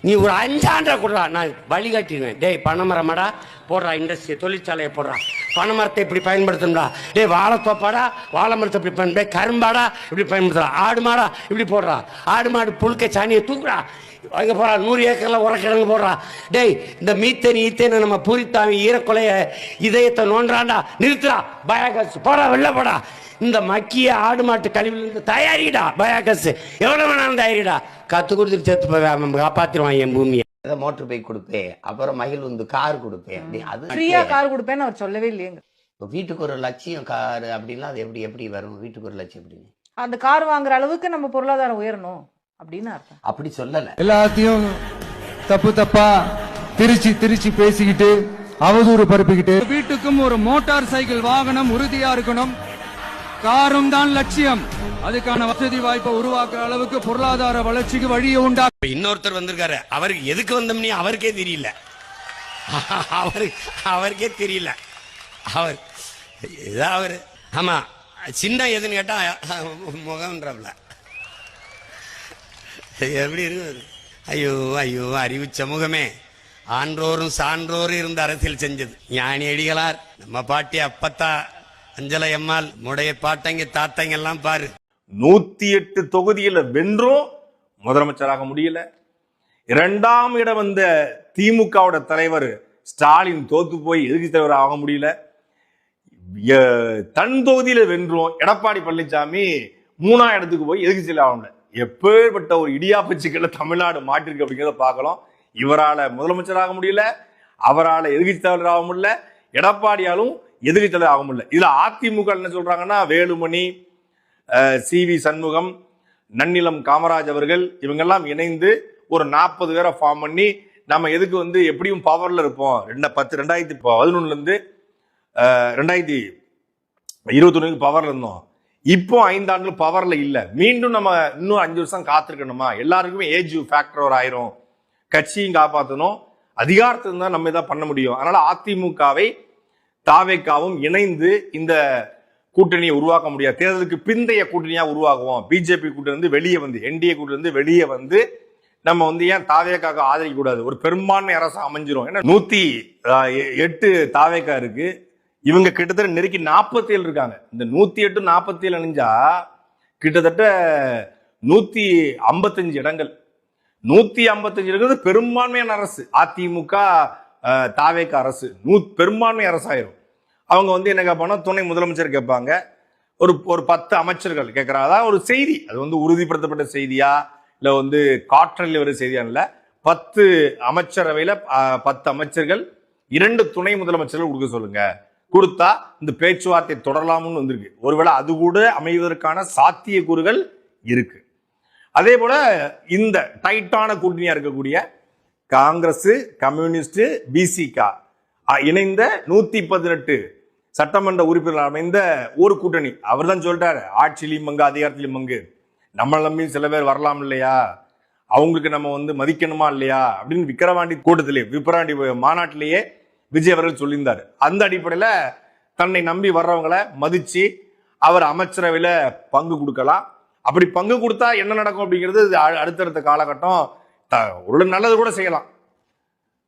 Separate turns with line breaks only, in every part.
நீ ஒரு 5 ஆண்டா கொடுறா, நான் வழிகாட்டிடுவேன். டேய் பனைமரமாடா போடுறா, இண்டஸ்ட்ரி தொழிற்சாலையை போடுறா, பனைமரத்தை இப்படி பயன்படுத்தணும்டா, டேய் வாழைத்தோப்பாடா வாழை மரத்தை இப்படி பயன்படுத்த, கரும்பாடா இப்படி பயன்படுத்துறா, ஆடு மாடா இப்படி போடுறா, ஆடு மாடு புழுக்க சாணியை தூக்குறா, அங்கே போகிறா 100 ஏக்கரில் உரக்கிழங்கு போடுறா. டேய் இந்த மீத்தேன் ஈத்தேனை நம்ம பூரித்தாமி ஈரக்கொலைய இதயத்தை நோண்டாண்டா, நிறுத்துறா, பயோகேஸ் போடா, வெளில போடா. இந்த மக்கிய ஆடு மாட்டு கழிவுலேருந்து தயாரிடா பயோகேஸ், எவ்வளோ வேணாலும் தயாரிடா. கற்றுக் கொடுத்துட்டு சேர்த்து போய் காப்பாற்றிடுவான் என் பூமியை.
மோட்டர் பைக் கொடுப்பேன், அப்புறம் மகிழ் வந்து கார் கொடுப்பேன். அது
ஃப்ரீயா கார் கொடுப்பேன்னு அவர் சொல்லவே இல்லையேங்க.
இப்போ வீட்டுக்கு ஒரு லட்சியம் கார் அப்படின்னா அது எப்படி வரும்? வீட்டுக்கு ஒரு லட்சியம் எப்படின்னு
அந்த கார் வாங்குற அளவுக்கு நம்ம பொருளாதாரம் உயரணும் அப்படின்னு அர்த்தம்.
அப்படி சொல்லல.
எல்லாத்தையும் தப்பா திருச்சி பேசிக்கிட்டு அவதூறு பரப்பிக்கிட்டு, வீட்டுக்கும் ஒரு மோட்டார் சைக்கிள் வாகனம் உறுதியா இருக்கணும், காரும் தான் லட்சியம். அதுக்கான வசதி வாய்ப்பை உருவாக்குற அளவுக்கு பொருளாதார வளர்ச்சிக்கு வழியை உண்டா.
இன்னொருத்தர் வந்திருக்காரு, அவருக்கு எதுக்கு வந்தோம்னே அவருக்கே தெரியல. அவருக்கே தெரியல. அவர் ஆமா சின்ன எதுன்னு கேட்டா முகம்ன்றவல எப்படி இருக்கு? ஐயோ அறிவு சமூகமே, ஆன்றோரும் சான்றோரும் இருந்த அரசியல் செஞ்சது ஞானி அடிகளார், நம்ம பாட்டி அப்பத்தா அஞ்சலை அம்மாள், முடைய பாட்டங்க தாத்தங்க எல்லாம் பாரு.
108 தொகுதியில வென்றும் முதலமைச்சராக முடியல. 2ஆம் இடம் வந்த திமுகவோட தலைவர் ஸ்டாலின் தோத்து போய் எதிர்க்கட்சி தலைவர் ஆக முடியல. தன் தொகுதியில வென்றும் எடப்பாடி பழனிசாமி 3ஆம் இடத்துக்கு போய் எதிர்க்கட்சி தலைவர் ஆக முடியல. எப்பேற்பட்ட ஒரு இடியாப்ப சிக்கல்ல தமிழ்நாடு மாட்டிருக்கு அப்படிங்கிறத பார்க்கலாம். இவரால முதலமைச்சராக முடியல, அவரால் எதிர்க்கட்சி தலைவர் ஆக முடியல, எடப்பாடியாலும் எதிர்க்கட்சி தலைவர் ஆக முடியல. இதுல அதிமுக என்ன சொல்றாங்கன்னா, வேலுமணி, CV சண்முகம், நன்னிலம் காமராஜ் அவர்கள் இவங்கெல்லாம் இணைந்து ஒரு 40 பேரை ஃபார்ம் பண்ணி நம்ம எதுக்கு வந்து எப்படியும் பவர்ல இருப்போம், 2011 இருந்து 2021 பவர்ல இருந்தோம், இப்போ 5 ஆண்டுகள் பவர்ல இல்ல, மீண்டும் நம்ம இன்னும் 5 வருஷம் காத்திருக்கணுமா, எல்லாருக்குமே ஏஜ் ஃபேக்டர் ஒரு ஆயிரும், கட்சியும் காப்பாற்றணும், அதிகாரத்தை தான் நம்ம இதான் பண்ண முடியும். அதனால அதிமுகவை தாவேக்காவும் இணைந்து இந்த கூட்டணியை உருவாக்க முடியாது, தேர்தலுக்கு பிந்தைய கூட்டணியா உருவாக்குவோம், பிஜேபி கூட்டணி வந்து வெளியே வந்து என்டிஏ கூட்டணி வந்து வெளியே வந்து நம்ம வந்து ஏன் தாவேக்காக ஆதரிக்க கூடாது, ஒரு பெரும்பான்மை அரசு அமைஞ்சிரும். ஏன்னா 108 தாவேக்கா இருக்கு, இவங்க கிட்டத்தட்ட நெருக்கி 47 இருக்காங்க. இந்த 108 47 அணிஞ்சா கிட்டத்தட்ட 155 இடங்கள். 155 இருக்கிறது பெரும்பான்மையான அரசு. அதிமுக தாவேக்கா அரசு பெரும்பான்மை அரசாயிரும். அவங்க வந்து என்ன கேட்பாங்கன்னா, துணை முதலமைச்சர் கேட்பாங்க, ஒரு 10 அமைச்சர்கள் கேட்கறாங்க. அதாவது ஒரு செய்தி, அது வந்து உறுதிப்படுத்தப்பட்ட செய்தியா இல்ல வந்து காற்றல் வர செய்தியா இல்ல, 10 அமைச்சரவையில 10 அமைச்சர்கள் 2 துணை முதலமைச்சர்கள் கொடுக்க சொல்லுங்க, கொடுத்தா இந்த பேச்சுவார்த்தை தொடரலாம்னு வந்திருக்கு. ஒருவேளை அது கூட அமைவதற்கான சாத்தியக்கூறுகள் இருக்கு. அதே போல இந்த டைட்டான கூட்டணியா இருக்கக்கூடிய காங்கிரஸ், கம்யூனிஸ்ட், பிசிக இணைந்த 118 சட்டமன்ற உறுப்பினர் அமைந்த ஒரு கூட்டணி. அவர் தான் சொல்லிட்டாரு, ஆட்சியிலும் பங்கு அதிகாரத்திலும் பங்கு, நம்ம நம்பி சில பேர் வரலாம் இல்லையா, அவங்களுக்கு நம்ம வந்து மதிக்கணுமா இல்லையா அப்படின்னு விக்கிரவாண்டி கூட்டத்திலே விக்கிரவாண்டி மாநாட்டிலேயே விஜய் அவர்கள் சொல்லியிருந்தார். அந்த அடிப்படையில தன்னை நம்பி வர்றவங்களை மதிச்சு அவர் அமைச்சரவையில பங்கு கொடுக்கலாம். அப்படி பங்கு கொடுத்தா என்ன நடக்கும் அப்படிங்கிறது அடுத்தடுத்த காலகட்டம். ஒரு நல்லது கூட செய்யலாம்,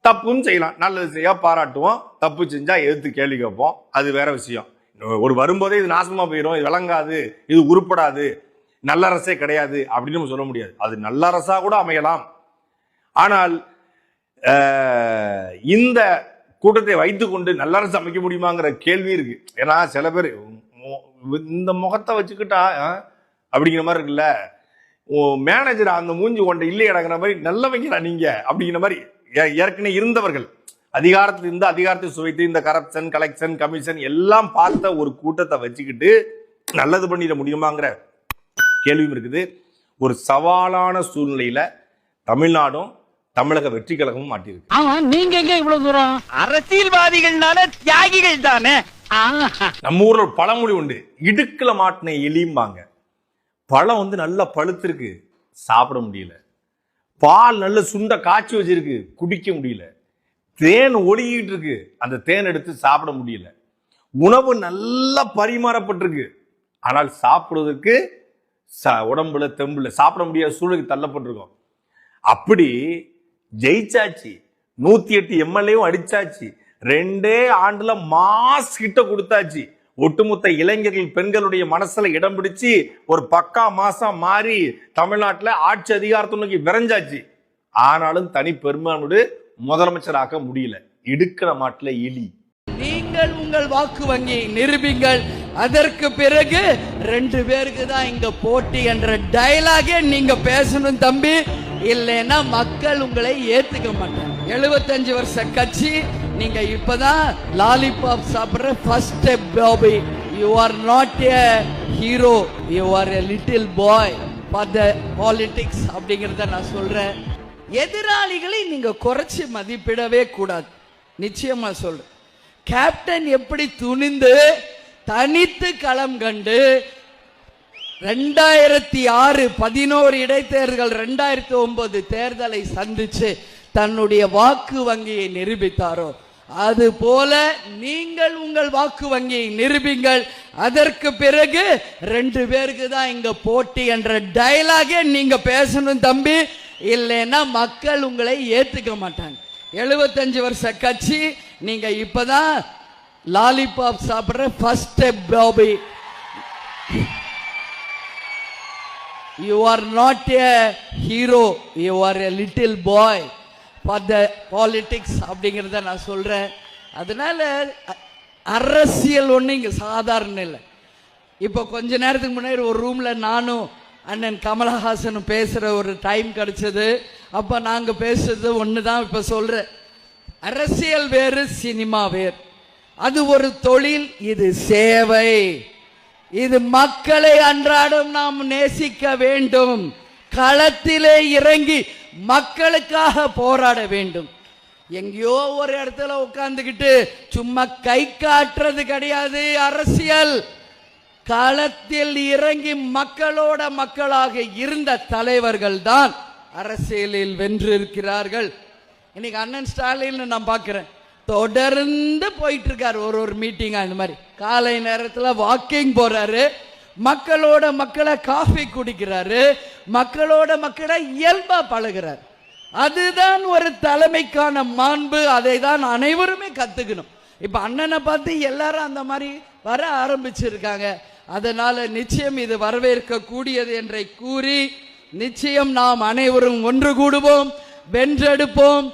தப்பும் செய்யலாம். நல்லது செய்ய பாராட்டுவோம், தப்பு செஞ்சா எதிர்த்து கேள்வி கேட்போம், அது வேற விஷயம். ஒரு வரும்போதே இது நாசமா போயிடும், இது விளங்காது, இது உருப்படாது, நல்ல அரசே கிடையாது அப்படின்னு நம்ம சொல்ல முடியாது. அது நல்ல அரசா கூட அமையலாம். ஆனால் இந்த கூட்டத்தை வைத்துக்கொண்டு நல்ல அரசு அமைக்க முடியுமாங்கிற கேள்வி இருக்கு. ஏன்னா சில பேர் இந்த முகத்தை வச்சுக்கிட்டா அப்படிங்கிற மாதிரி இருக்குல்ல, மேனேஜர் அந்த மூஞ்சி கொண்ட இல்லை அடங்கிற மாதிரி நல்லவங்களா நீங்க அப்படிங்கிற மாதிரி ஏற்கனவே இருந்தவர்கள், அதிகாரத்தில் இருந்து அதிகாரத்தை சுவைத்து இந்த கரப்ஷன், கலெக்ஷன், கமிஷன் எல்லாம் பார்த்த ஒரு கூட்டத்தை வச்சுக்கிட்டு நல்லது பண்ணிட முடியுமாங்கிற கேள்வியும் இருக்குது. ஒரு சவாலான சூழ்நிலையில தமிழ்நாடும் தமிழக வெற்றி கழகமும் மாட்டிருக்கு.
நீங்க எங்க இவ்வளவு தூரம்? அரசியல்வாதிகள்னால தியாகிகள் தானே.
நம்ம ஊர்ல ஒரு பழமொழி உண்டு, இடுக்குல மாட்டின எலியும்பாங்க. பழம் வந்து நல்லா பழுத்திருக்கு, சாப்பிட முடியல. பால் நல்ல சுண்ட காய்ச்சி வச்சிருக்கு, குடிக்க முடியல. தேன் ஒழுகிட்டு இருக்கு, அந்த தேன் எடுத்து சாப்பிட முடியல. உணவு நல்லா பரிமாறப்பட்டிருக்கு, ஆனால் சாப்பிடுவதற்கு உடம்புல தெம்புல சாப்பிட முடியாத சூழலுக்கு தள்ளப்பட்டிருக்கோம். அப்படி ஜெயிச்சாச்சு, 108 எம்எல்ஏவும் அடிச்சாச்சு, 2 ஆண்டுல மாஸ் கிட்ட கொடுத்தாச்சு, ஒட்டுமொத்த இளைஞர்கள் பெண்களுடைய மனசுல இடம் பிடிச்சு ஒரு பக்கா மாசம் மாறி தமிழ்நாட்டுல ஆட்சி அதிகாரத்தை நோக்கி விரைஞ்சாச்சு. ஆனாலும் தனி பெரும்பான்மையோடு முதலமைச்சராக முடியல. இடுக்கிற மாட்டுல எலி.
நீங்கள் உங்கள் வாக்கு வங்கி நிரூபிங்கள், அதற்கு பிறகு 2 பேருக்கு தான் இங்க போட்டி என்ற டயலாகே நீங்க பேசணும் தம்பி. இல்லைன்னா மக்கள் உங்களை ஏத்துக்க மாட்டாங்க. 75 வருஷ கட்சி, நீங்க இப்பதான் லாலிபாப் சாப்பிடுற first step Bobby. You are not a hero, you are a little boy for the politics அப்படிங்கறத நான் சொல்றேன். எதிராளிகளை நீங்க குறைச்சு மதிப்பிடவே கூடாது. நிச்சயமா சொல்றேன். கேப்டன் எப்படி துணிந்து தனித்து களம் கண்டு 2006 11 இடைத்தேர்தல் 2009 தேர்தலை சந்திச்சு தன்னுடைய வாக்கு வங்கியை நிரூபித்தாரோ, அது போல நீங்கள் உங்கள் வாக்கு வங்கியை நிரூபிங்கள், அதற்கு பிறகு 2 பேருக்கு தான் இங்க போட்டி என்ற டயலாகே நீங்க பேசணும் தம்பி. இல்லைன்னா மக்கள் உங்களை ஏத்துக்க மாட்டாங்க. 75 வருஷ கட்சி, நீங்க இப்பதான் லாலிபாப் சாப்பிடுற first step Bobby. You are not a hero, you are a little boy for the politics அப்படிங்கிறத நான் சொல்றேன். அதனால அரசியல் ஒன்று இங்க சாதாரண இல்லை. இப்போ கொஞ்ச நேரத்துக்கு முன்னாடி ஒரு ரூம்ல நானும் அண்ணன் கமலஹாசனும் பேசுற ஒரு டைம் கிடைச்சது. அப்ப நாங்க பேசுறது ஒண்ணுதான். இப்ப சொல்றேன், அரசியல் வேறு, சினிமா வேறு. அது ஒரு தொழில், இது சேவை. இது மக்களை அன்றாடம் நாம் நேசிக்க வேண்டும். களத்திலே இறங்கி மக்களுக்காக போராட வேண்டும். எங்கேயோ ஒரு இடத்துல உட்கார்ந்துகிட்டு சும்மா கை காட்டுறது கிடையாது அரசியல். களத்தில் இறங்கி மக்களோட மக்களாக இருந்த தலைவர்கள் தான் அரசியலில் வென்றிருக்கிறார்கள். இன்னைக்கு அண்ணன் ஸ்டாலின் நான் பார்க்கிறேன், தொடர்ந்து போயிட்டு இருக்காரு. ஒரு மீட்டிங் அந்த மாதிரி காலை நேரத்தில் வாக்கிங் போறாரு, மக்களோட மக்களை காஃபி குடிக்கிறாரு, மக்களோட மக்களை இயல்பா பழகிறார். அதுதான் ஒரு தலைமைக்கான மாண்பு. அதை தான் அனைவருமே கத்துக்கணும். இப்ப அண்ணனை பார்த்து எல்லாரும் அந்த மாதிரி வர ஆரம்பிச்சிருக்காங்க. அதனால நிச்சயம் இது வரவேற்க கூடியது என்றை கூறி, நிச்சயம் நாம் அனைவரும் ஒன்று கூடுவோம், வென்றெடுப்போம்.